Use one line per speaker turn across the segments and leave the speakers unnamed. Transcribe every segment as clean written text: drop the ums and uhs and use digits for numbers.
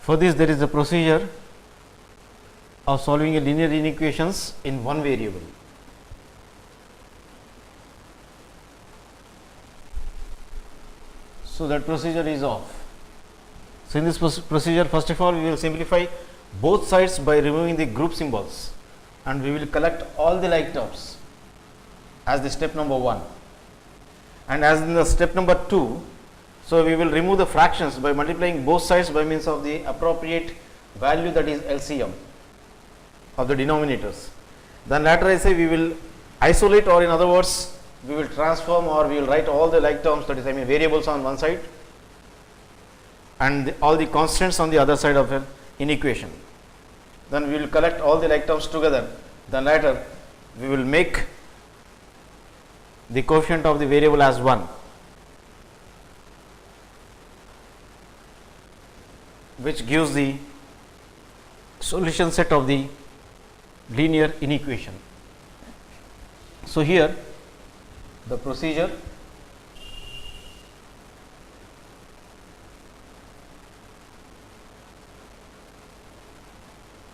For this, there is a procedure of solving a linear inequations in one variable. So, that procedure is off. So, in this procedure, first of all, we will simplify both sides by removing the group symbols, and we will collect all the like terms as the step number 1. And as in the step number 2, so we will remove the fractions by multiplying both sides by means of the appropriate value, that is LCM of the denominators. Then later I say we will isolate, or in other words we will transform, or we will write all the like terms, that is variables on one side and all the constants on the other side of an inequation. Then we will collect all the like terms together. Then later we will make the coefficient of the variable as 1, which gives the solution set of the linear inequation. So, here the procedure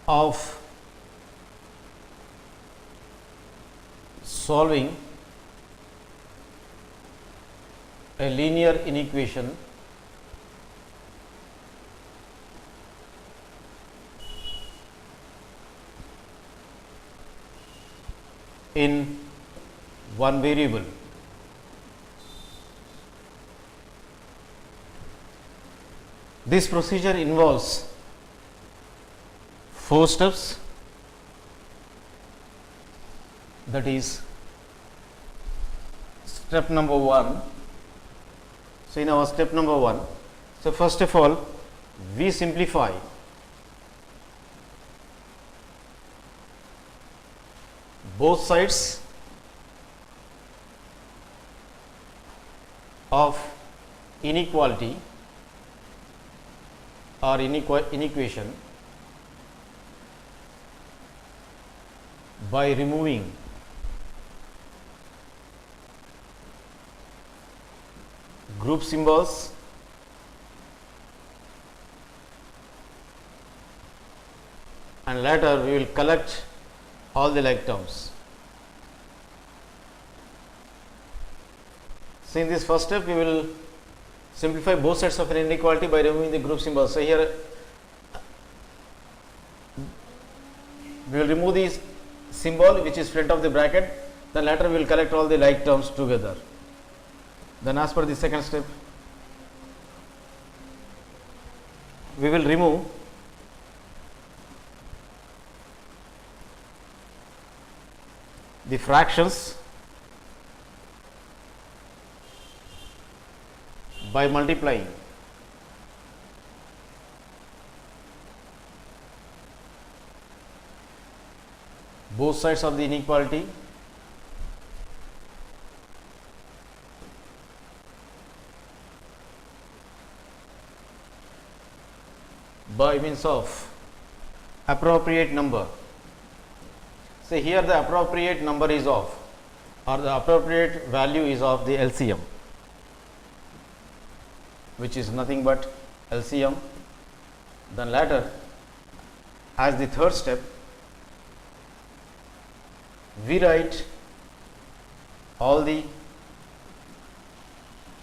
of solving a linear inequation in one variable. This procedure involves 4 steps, that is step number 1. So, in our step number 1, so first of all we simplify both sides of inequality or inequation by removing group symbols and later we will collect all the like terms. So, in this first step we will simplify both sides of an inequality by removing the group symbols. So, here we will remove the symbol which is front of the bracket, then later we will collect all the like terms together. Then as per the second step, we will remove the fractions by multiplying both sides of the inequality by means of appropriate number. So, here the appropriate number is of, or the appropriate value is of the LCM, which is nothing but LCM. Then later as the third step we write all the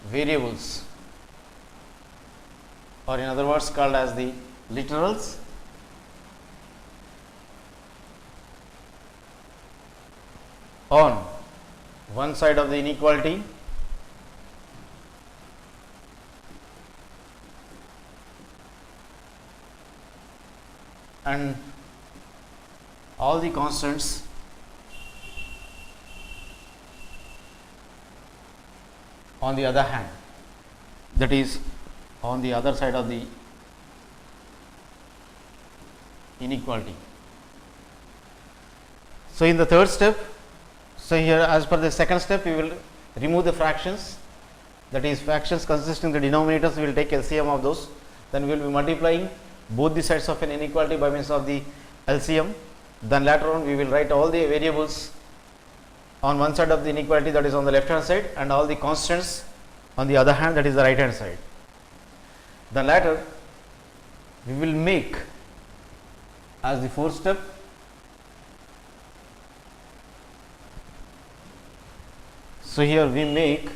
variables, or in other words called as the literals, on one side of the inequality and all the constants on the other hand, that is on the other side of the inequality. So, in the third step, so here as per the second step we will remove the fractions, that is fractions consisting the denominators, we will take LCM of those, then we will be multiplying both the sides of an inequality by means of the LCM. Then later on we will write all the variables on one side of the inequality, that is on the left hand side, and all the constants on the other hand, that is the right hand side. Then later we will make as the fourth step so here we make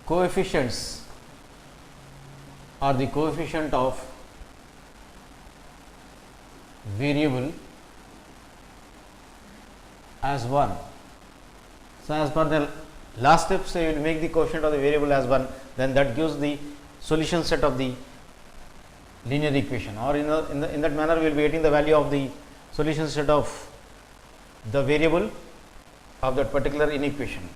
coefficients or the coefficient of variable as 1. So, as per the last step, so you will make the coefficient of the variable as 1, then that gives the solution set of the linear equation, or in that manner we will be getting the value of the solution set of the variable of that particular inequation.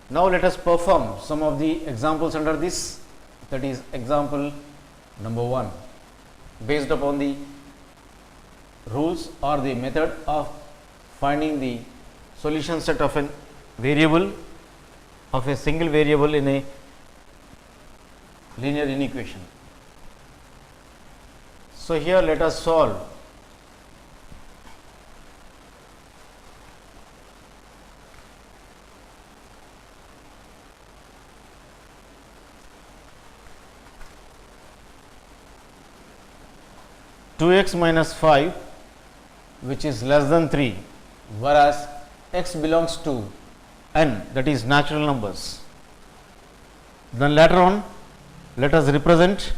Now, let us perform some of the examples under this, that is example number 1, based upon the rules or the method of finding the solution set of a variable of a single variable in a linear inequation. So, here let us solve two x minus 5 which is less than 3, whereas x belongs to n, that is natural numbers. Then later on let us represent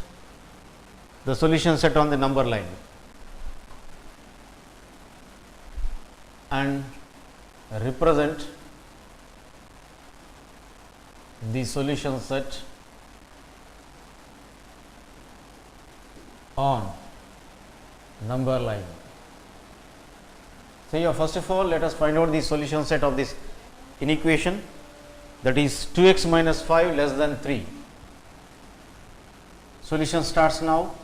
the solution set on the number line and represent the solution set on number line. So, here first of all let us find out the solution set of this inequation, that is 2x minus 5 less than 3. Solution starts now.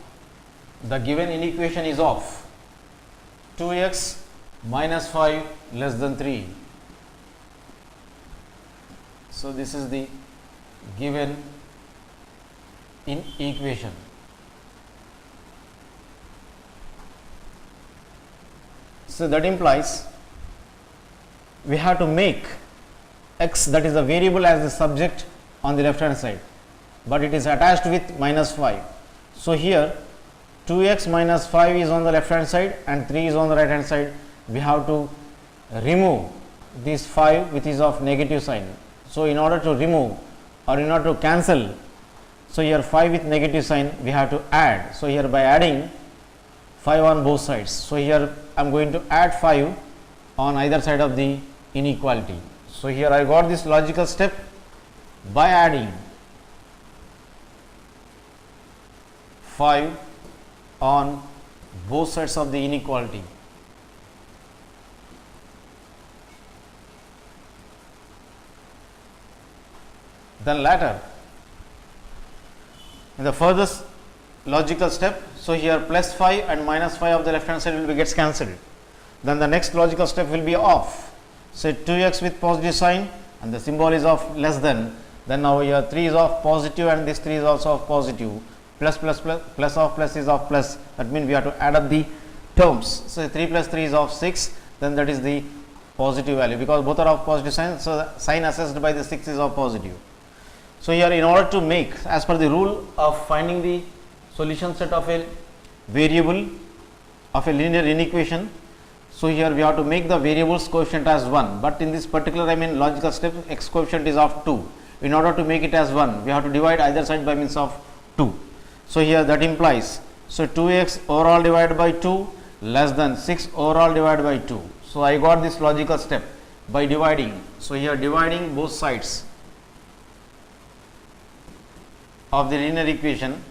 The given inequation is of 2x minus 5 less than 3. So, this is the given in equation. So, that implies we have to make x, that is the variable, as the subject on the left hand side, but it is attached with minus 5. So, here 2x minus 5 is on the left hand side and 3 is on the right hand side. We have to remove this 5 which is of negative sign. So, in order to remove or in order to cancel, so here 5 with negative sign we have to add. So, here by adding 5 on both sides. So, here I am going to add 5 on either side of the inequality. So, here I got this logical step by adding 5 on both sides of the inequality. Then later in the furthest logical step, so here plus 5 and minus 5 of the left hand side will be gets cancelled. Then the next logical step will be off. Say 2x with positive sign and the symbol is of less than, then now here 3 is of positive and this 3 is also of positive, plus plus plus, plus of plus is of plus, that means we have to add up the terms. So, 3 plus 3 is of 6, then that is the positive value, because both are of positive sign. So, the sign assessed by the 6 is of positive. So, here in order to make, as per the rule of finding the solution set of a variable of a linear inequation, so here we have to make the variables coefficient as 1, but in this particular logical step x coefficient is of 2. In order to make it as 1, we have to divide either side by means of 2. So, here that implies, so 2x overall divided by 2 less than 6 overall divided by 2. So, I got this logical step by dividing. So, here dividing both sides of the linear equation,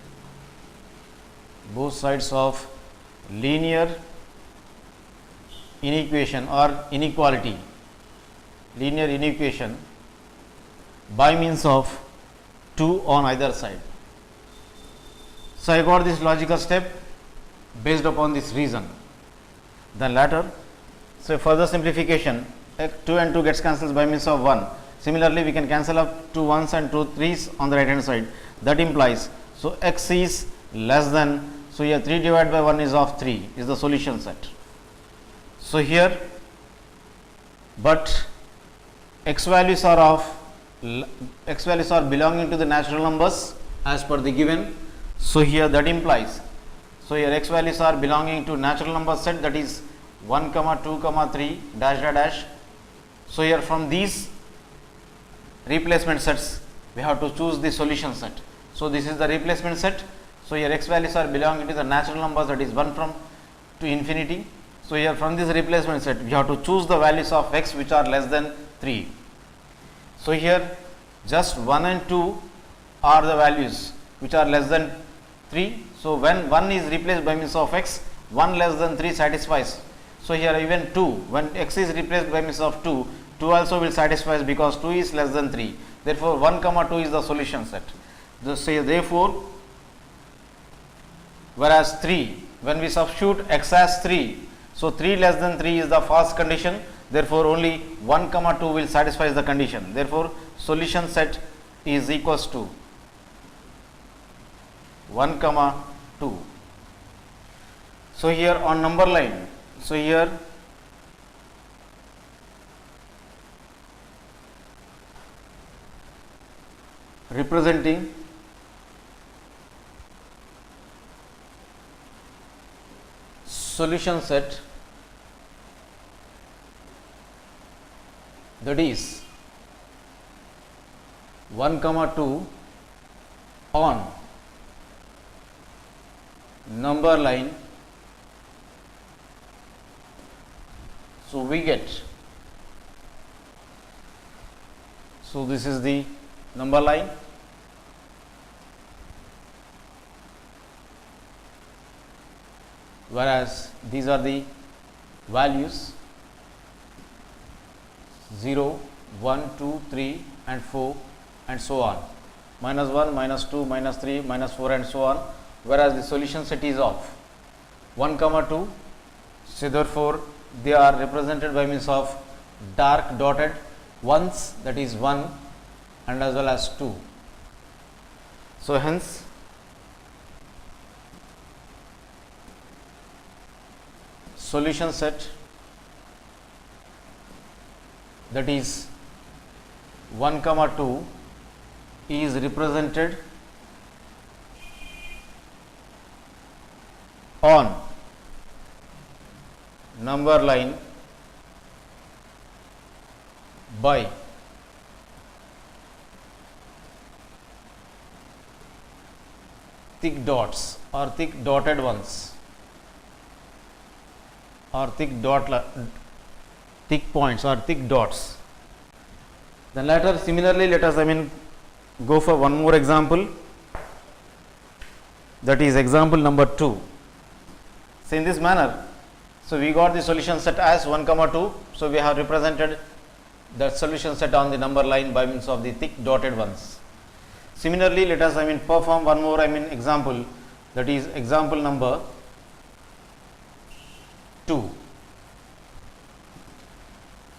both sides of linear inequation or inequality, linear inequation by means of 2 on either side. So, I got this logical step based upon this reason. Then later, so further simplification, 2 and 2 gets cancelled by means of 1. Similarly, we can cancel up 2 1s and 2 3s on the right hand side. That implies, so x is less than, so here 3 divided by 1 is of 3 is the solution set. So, here, but x values are belonging to the natural numbers as per the given. So here that implies, so here x values are belonging to natural number set, that is 1 comma 2 comma 3 dash dash dash. So here from these replacement sets we have to choose the solution set. So this is the replacement set. So here x values are belonging to the natural numbers, that is 1 from to infinity. So here from this replacement set we have to choose the values of x which are less than 3. So here just 1 and 2 are the values which are less than 3. So when 1 is replaced by means of x, 1 less than 3 satisfies. So here even 2, when x is replaced by means of 2, 2 also will satisfy because 2 is less than 3. Therefore 1 comma 2 is the solution set. Therefore, whereas 3, when we substitute x as 3, so 3 less than 3 is the false condition. Therefore only 1 comma 2 will satisfy the condition. Therefore solution set is equals to 1 comma 2. So here on number line, so here representing solution set, that is 1 comma 2 on number line. So we get, so this is the number line, whereas these are the values 0, 1, 2, 3 and 4 and so on, minus 1, minus 2, minus 3, minus 4 and so on, whereas the solution set is of 1 comma 2. So therefore they are represented by means of dark dotted ones, that is 1 and as well as 2. So hence solution set, that is 1 comma 2 is represented on number line by thick dots or thick dotted ones or thick points or thick dots. Then later similarly let us go for one more example, that is example number 2. So in this manner, so we got the solution set as 1 comma 2. So we have represented the solution set on the number line by means of the thick dotted ones. Similarly let us perform one more example, that is example number 2.